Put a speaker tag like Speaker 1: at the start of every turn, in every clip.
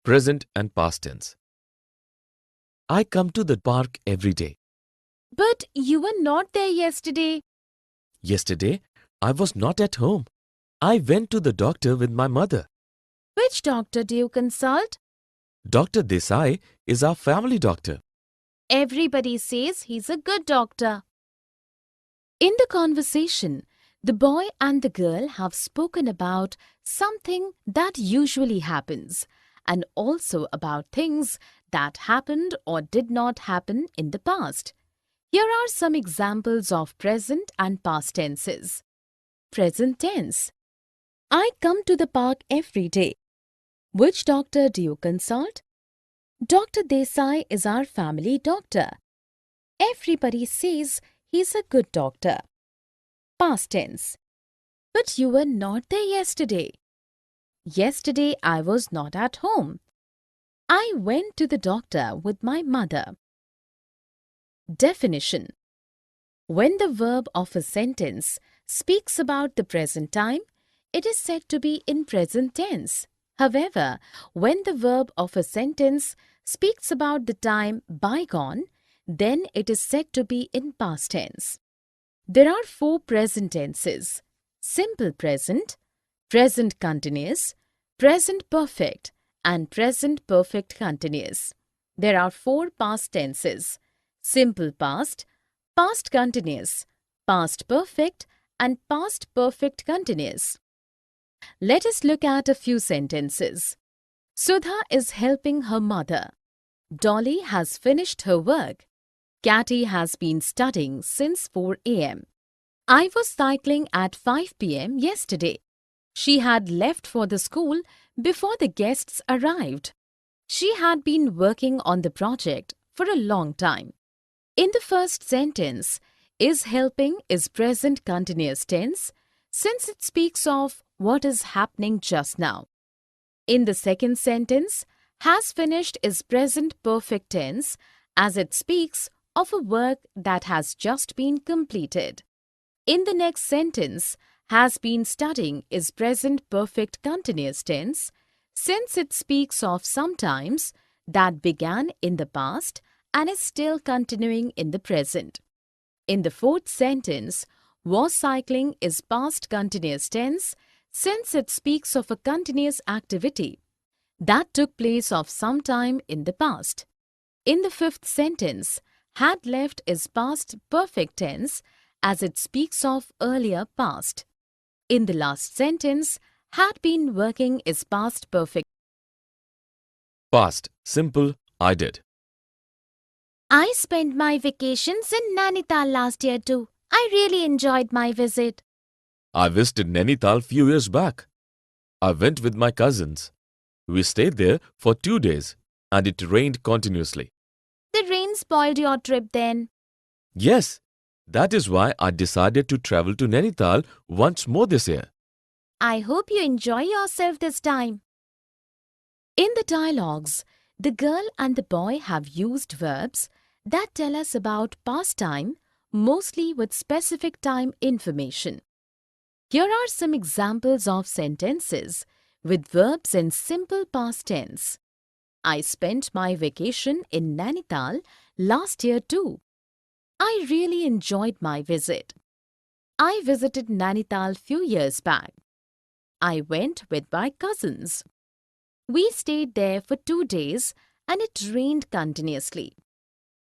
Speaker 1: Present and past tense. I come to the park every day.
Speaker 2: But you were not there yesterday.
Speaker 1: Yesterday, I was not at home. I went to the doctor with my mother.
Speaker 2: Which doctor do you consult?
Speaker 1: Dr. Desai is our family doctor.
Speaker 2: Everybody says he's a good doctor. In the conversation, the boy and the girl have spoken about something that usually happens and also about things that happened or did not happen in the past. Here are some examples of present and past tenses. Present tense. I come to the park every day. Which doctor do you consult? Dr. Desai is our family doctor. Everybody says he's a good doctor. Past tense. But you were not there yesterday. Yesterday I was not at home. I went to the doctor with my mother. Definition. When the verb of a sentence speaks about the present time, it is said to be in present tense. However, when the verb of a sentence speaks about the time bygone, then it is said to be in past tense. There are 4 present tenses: simple present, present continuous, present perfect, and present perfect continuous. There are 4 past tenses: simple past, past continuous, past perfect, and past perfect continuous. Let us look at a few sentences. Sudha is helping her mother. Dolly has finished her work. Catty has been studying since 4 a.m. I was cycling at 5 p.m. yesterday. She had left for the school before the guests arrived. She had been working on the project for a long time. In the first sentence, is helping is present continuous tense since it speaks of what is happening just now. In the second sentence, has finished is present perfect tense as it speaks of a work that has just been completed. In the next sentence, has been studying is present perfect continuous tense since it speaks of sometimes that began in the past and is still continuing in the present. In the fourth sentence, was cycling is past continuous tense since it speaks of a continuous activity that took place of some time in the past. In the fifth sentence, had left is past perfect tense as it speaks of earlier past. In the last sentence, had been working is past perfect.
Speaker 1: Past, simple, I did.
Speaker 2: I spent my vacations in Nainital last year too. I really enjoyed my visit.
Speaker 1: I visited Nainital few years back. I went with my cousins. We stayed there for 2 days and it rained continuously.
Speaker 2: The rain spoiled your trip then.
Speaker 1: Yes, that is why I decided to travel to Nainital once more this year.
Speaker 2: I hope you enjoy yourself this time. In the dialogues, the girl and the boy have used verbs that tell us about past time, mostly with specific time information. Here are some examples of sentences with verbs in simple past tense. I spent my vacation in Nainital last year too. I really enjoyed my visit. I visited Nainital few years back. I went with my cousins. We stayed there for 2 days and it rained continuously.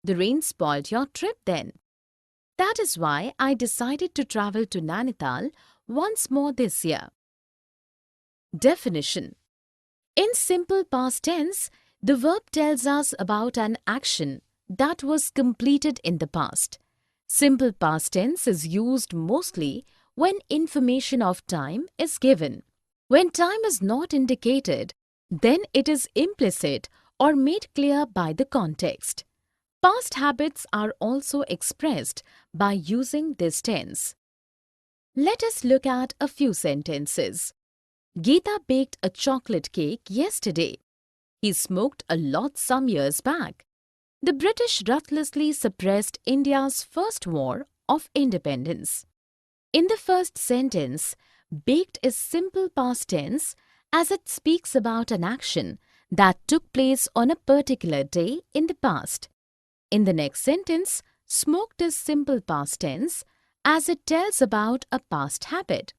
Speaker 2: The rain spoiled your trip then. That is why I decided to travel to Nainital once more this year. Definition. In simple past tense, the verb tells us about an action that was completed in the past. Simple past tense is used mostly when information of time is given. When time is not indicated, then it is implicit or made clear by the context. Past habits are also expressed by using this tense. Let us look at a few sentences. Geeta baked a chocolate cake yesterday. He smoked a lot some years back. The British ruthlessly suppressed India's first war of independence. In the first sentence, baked is simple past tense as it speaks about an action that took place on a particular day in the past. In the next sentence, smoked is simple past tense as it tells about a past habit.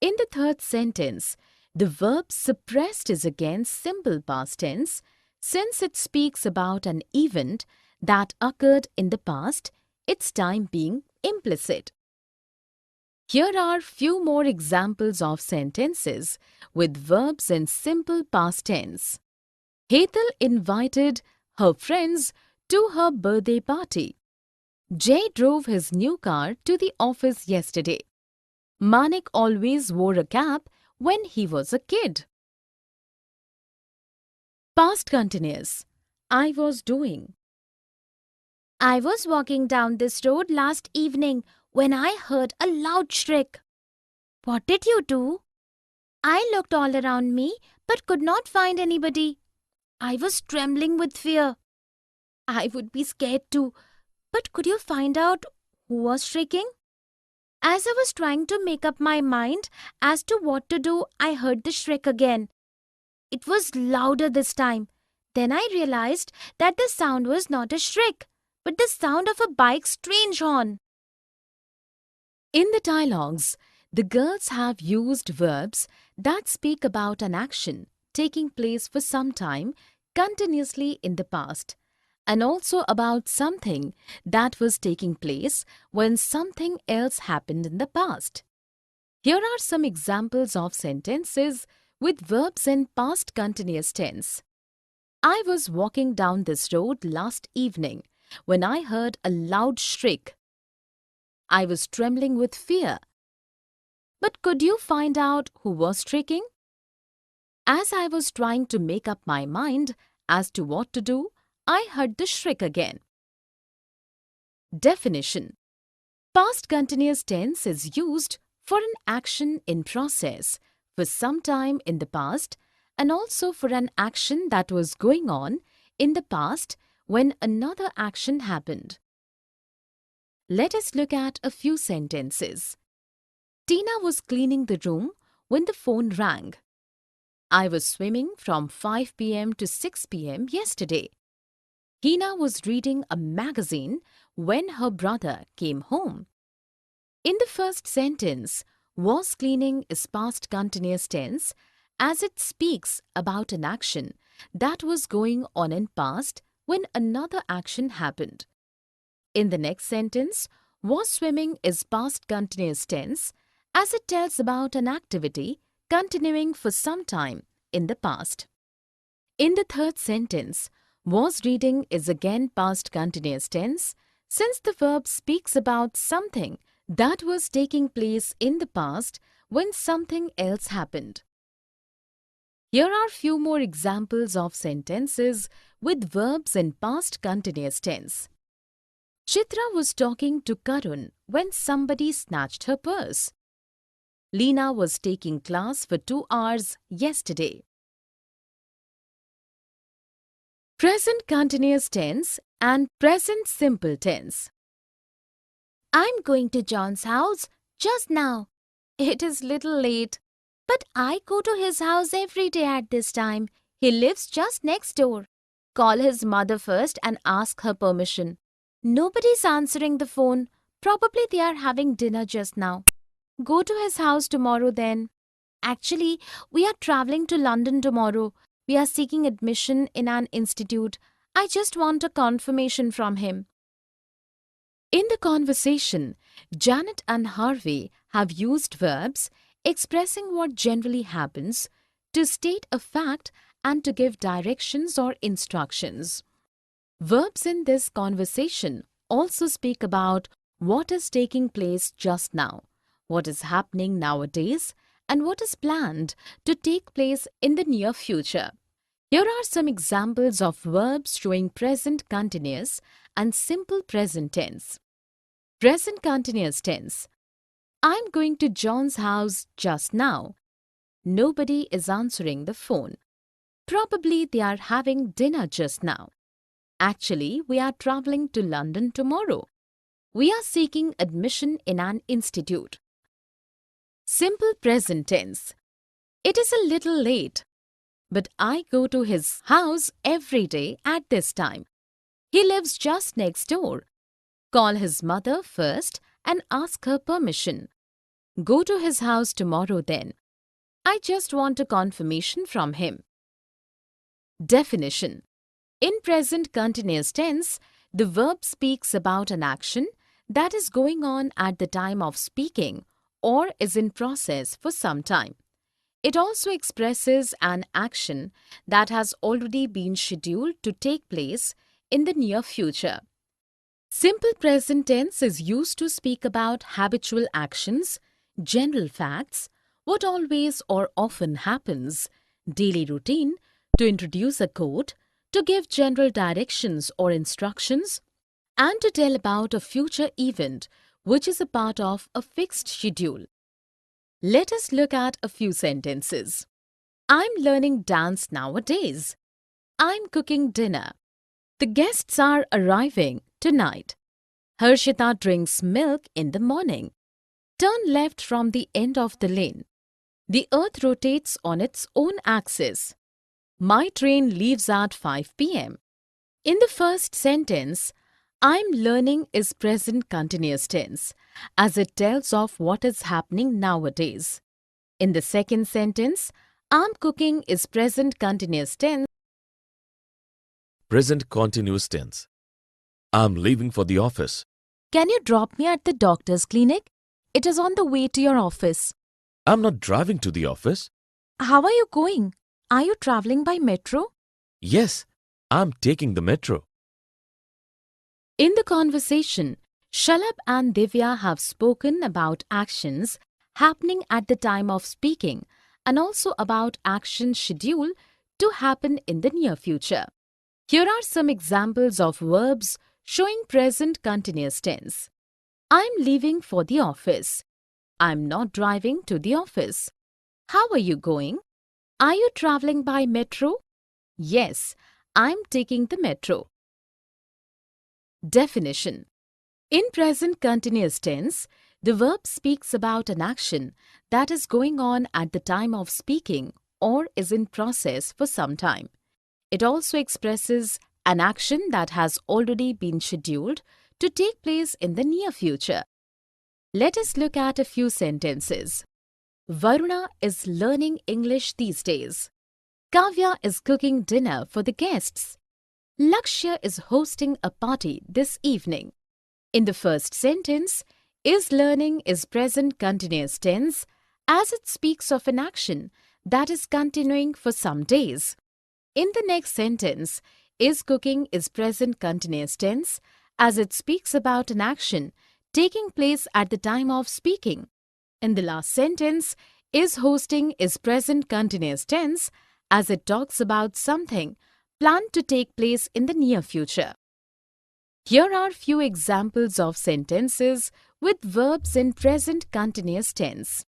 Speaker 2: In the third sentence, the verb suppressed is again simple past tense since it speaks about an event that occurred in the past, its time being implicit. Here are few more examples of sentences with verbs in simple past tense. Hetal invited her friends to her birthday party. Jay drove his new car to the office yesterday. Manik always wore a cap when he was a kid. Past continuous. I was doing.
Speaker 3: I was walking down this road last evening when I heard a loud shriek. What did you do? I looked all around me but could not find anybody. I was trembling with fear. I would be scared too, but could you find out who was shrieking? As I was trying to make up my mind as to what to do, I heard the shriek again. It was louder this time. Then I realized that the sound was not a shriek, but the sound of a bike's strange horn.
Speaker 2: In the dialogues, the girls have used verbs that speak about an action taking place for some time continuously in the past, and also about something that was taking place when something else happened in the past. Here are some examples of sentences with verbs in past continuous tense. I was walking down this road last evening when I heard a loud shriek. I was trembling with fear. But could you find out who was shrieking? As I was trying to make up my mind as to what to do, I heard the shriek again. Definition. Past continuous tense is used for an action in process for some time in the past and also for an action that was going on in the past when another action happened. Let us look at a few sentences. Tina was cleaning the room when the phone rang. I was swimming from 5 p.m. to 6 p.m. yesterday. Hina was reading a magazine when her brother came home. In the first sentence, was cleaning is past continuous tense as it speaks about an action that was going on in past when another action happened. In the next sentence, was swimming is past continuous tense as it tells about an activity continuing for some time in the past. In the third sentence, was reading is again past continuous tense since the verb speaks about something that was taking place in the past when something else happened. Here are few more examples of sentences with verbs in past continuous tense. Chitra was talking to Karun when somebody snatched her purse. Leena was taking class for 2 hours yesterday. Present continuous tense and present simple tense.
Speaker 3: I'm going to John's house just now. It is little late, but I go to his house every day at this time. He lives just next door. Call his mother first and ask her permission. Nobody's answering the phone. Probably they are having dinner just now. Go to his house tomorrow then. Actually, we are traveling to London tomorrow. We are seeking admission in an institute. I just want a confirmation from him.
Speaker 2: In the conversation, Janet and Harvey have used verbs expressing what generally happens to state a fact and to give directions or instructions. Verbs in this conversation also speak about what is taking place just now, what is happening nowadays, and what is planned to take place in the near future. Here are some examples of verbs showing present continuous and simple present tense. Present continuous tense. I'm going to John's house just now. Nobody is answering the phone. Probably they are having dinner just now. Actually, we are traveling to London tomorrow. We are seeking admission in an institute. Simple present tense. It is a little late, but I go to his house every day at this time. He lives just next door. Call his mother first and ask her permission. Go to his house tomorrow then. I just want a confirmation from him. Definition. In present continuous tense, the verb speaks about an action that is going on at the time of speaking or is in process for some time. It also expresses an action that has already been scheduled to take place in the near future. Simple present tense is used to speak about habitual actions, general facts, what always or often happens, daily routine, to introduce a code, to give general directions or instructions, and to tell about a future event which is a part of a fixed schedule. Let us look at a few sentences. I'm learning dance nowadays. I'm cooking dinner. The guests are arriving tonight. Harshita drinks milk in the morning. Turn left from the end of the lane. The earth rotates on its own axis. My train leaves at 5 p.m. In the first sentence, I'm learning is present continuous tense, as it tells of what is happening nowadays. In the second sentence, I'm cooking is present continuous tense.
Speaker 1: Present continuous tense. I'm leaving for the office.
Speaker 2: Can you drop me at the doctor's clinic? It is on the way to your office.
Speaker 1: I'm not driving to the office.
Speaker 2: How are you going? Are you traveling by metro?
Speaker 1: Yes, I'm taking the metro.
Speaker 2: In the conversation, Shalabh and Divya have spoken about actions happening at the time of speaking and also about actions scheduled to happen in the near future. Here are some examples of verbs showing present continuous tense. I'm leaving for the office. I'm not driving to the office. How are you going? Are you traveling by metro? Yes, I'm taking the metro. Definition. In present continuous tense, the verb speaks about an action that is going on at the time of speaking or is in process for some time. It also expresses an action that has already been scheduled to take place in the near future. Let us look at a few sentences. Varuna is learning English these days. Kavya is cooking dinner for the guests. Lakshya is hosting a party this evening. In the first sentence, is learning is present continuous tense as it speaks of an action that is continuing for some days. In the next sentence, is cooking is present continuous tense as it speaks about an action taking place at the time of speaking. In the last sentence, is hosting is present continuous tense as it talks about something planned to take place in the near future. Here are few examples of sentences with verbs in present continuous tense.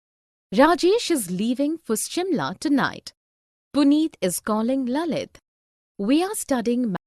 Speaker 2: Rajesh is leaving for Shimla tonight. Puneet is calling Lalit. We are studying